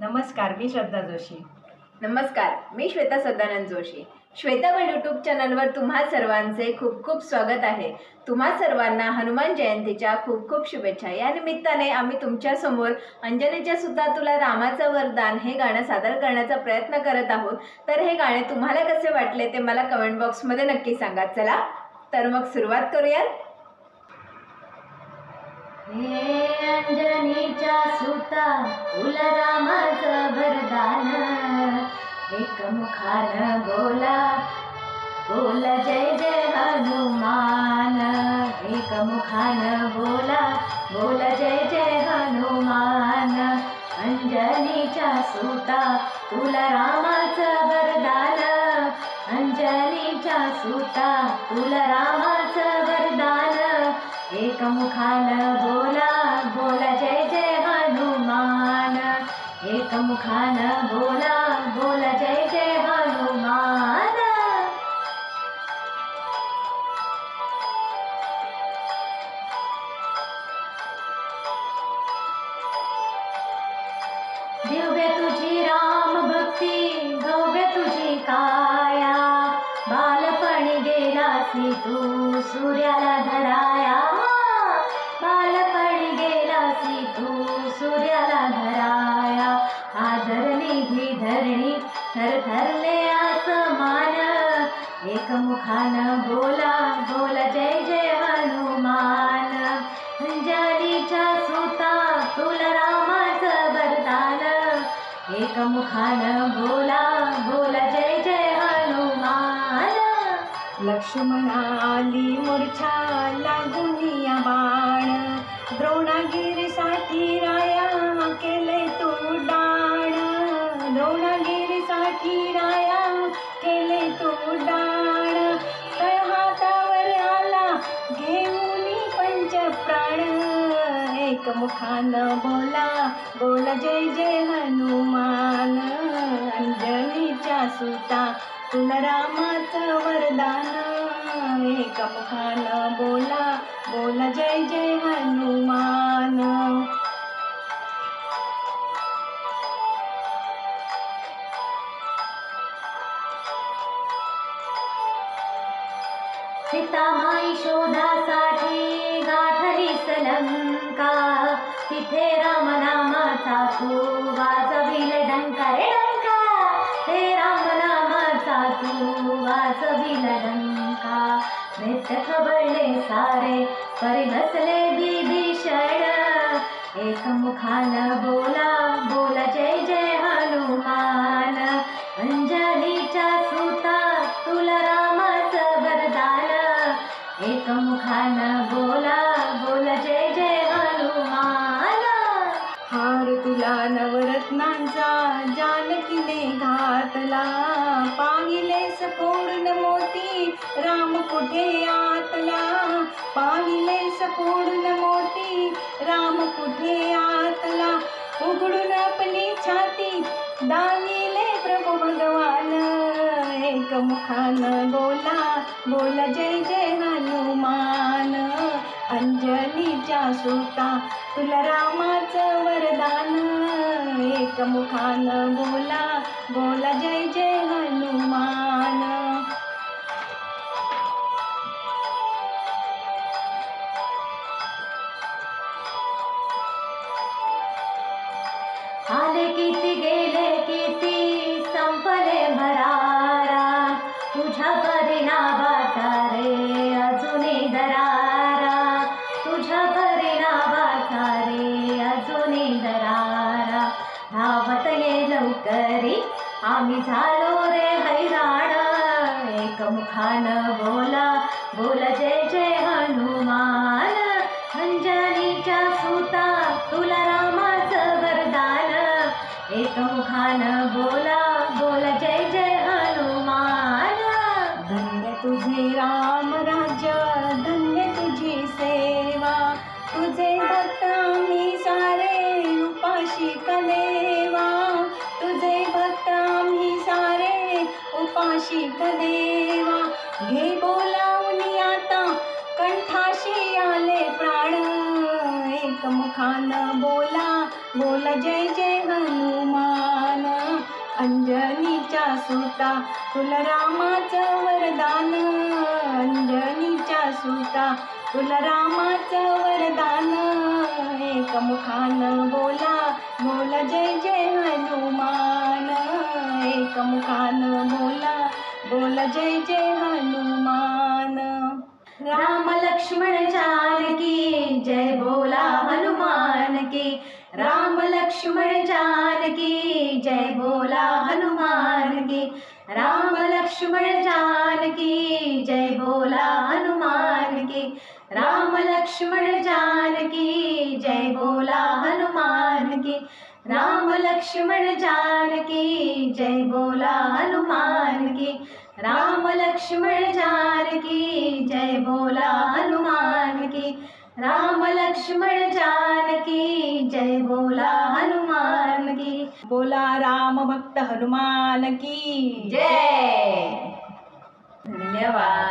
नमस्कार, मी श्रद्धा जोशी. नमस्कार, मी श्वेता सदानंद जोशी. श्वेताबळ यूट्यूब चॅनलवर तुम्हा सर्वांचे खूप खूप स्वागत आहे. तुम्हा सर्वांना हनुमान जयंतीच्या खूप खूप शुभेच्छा. या निमित्ताने आम्ही तुमच्यासमोर अंजनीच्या सुता तुला रामाचं वरदान हे गाणं सादर करण्याचा प्रयत्न करत आहोत. तर हे गाणे तुम्हाला कसे वाटले ते मला कमेंट बॉक्समध्ये नक्की सांगा. चला तर मग सुरुवात करूया. हे अंजनीच्या सुता तुला रामाचं वरदान, एकमुखान बोला बोल जय जय हनुमान. एकमुखान बोला बोल जय जय हनुमान. अंजनीच्या सुता तुला रामाचं वरदान, अंजनीच्या सुता तुला रामाचं वरदान. एकमुखान बोला बोला जय जय हनुमान. एकमुखान बोला बोला जय जय हनुमान. दिव्य तुझी राम भक्ती, भव्य तुझी काया. बालपणी गेलासी तू सूर्याला धराया, बालपणी गेलासी तू सूर्याला धराया. आदरणी ही धरणी थरथरले आसमान. एकमुखान बोला बोला जय जय हनुमान. अंजनीच्या सुता तुला रामाचं वरदान, एकमुखान बोला बोला जय जय हनुमान. लक्ष्मणा आली मूर्छा लागून या बाण, द्रोणागिरीसाठी राया केले तू डाण. द्रोणागिरीसाठी राया केले तू डाण. तळ हातावर आला घेऊन पंचप्राण. एकमुखान बोला बोला जय जय हनुमान. अंजनीच्या सुता तुला रामाचं वरदान, एकमुखान बोला बोला जय जय हनुमान. सीतामाई शोधासाठी गाठलीस लंका. तिथे रामनामाचा तू वाजविल डंका रे डंका. हे रामनामाचा तू वाजविल डंका. दैत्य खबळले सारे परी बसले विभीषण. एकमुखान बोला बोला जय जय हनुमान. अंजनीच्या सुता तुला रामाचं वरदान, एकमुखान बोला बोला जय जय हनुमान. हार तुला नवरत्नांचा जानकीने घातला. पाहिलेस फोडून मोती राम कुठे आतला. पाहिलेस फोडून मोती राम कुठे आतला. उघडून आपली छाती दाविले प्रभू भगवान. एकमुखान बोला बोला जय जय हनुमान. अंजनीच्या सुता तुला रामाचं वरदान, एकमुखान बोला बोला जय जय हनुमान. आले किती गेले किती संपले भरारा. तुझ्या परिणामाचा रे अजूनही दरारा. तुझ्या परिणामाचा रे अजूनही दरारा. धावत ये लवकरी आम्ही झालो रे हैराण. एकमुखान बोला बोला जय जय हनुमान. अंजनीच्या सुता तुला रामाचं वरदान, एकमुखान बोला बोला जय जय हनुमान. धन्य तुझे राम राज्य, धन्य तुझी सेवा. तुझे भक्त आम्ही सारे उपाशी कलेवा. तुझे भक्त आम्ही सारे उपाशी कलेवा. घे बोलावून आता कंठाशी आले प्राण. एकमुखान बोला बोला जय जय हनुमान. अंजनीच्या सुता तुला रामाचं वरदान, अंजनीच्या सुता तुला रामाचं वरदान, एक मुखानं बोला बोला जय जय हनुमान, एक मुखानं बोला बोला जय जय हनुमान। राम लक्ष्मण जानकी जय बोला हनुमान की, राम लक्ष्मण जानकी जय बोला हनुमान की, राम लक्ष्मण जानकी जय बोला हनुमान की, राम लक्ष्मण जानकी जय बोला हनुमान की, राम लक्ष्मण जानकी जय बोला हनुमान की, राम लक्ष्मण जानकी जय बोला हनुमान की, राम लक्ष्मण जानकी जय बोला हनुमान की। बोला राम भक्त हनुमान की जय। धन्यवाद।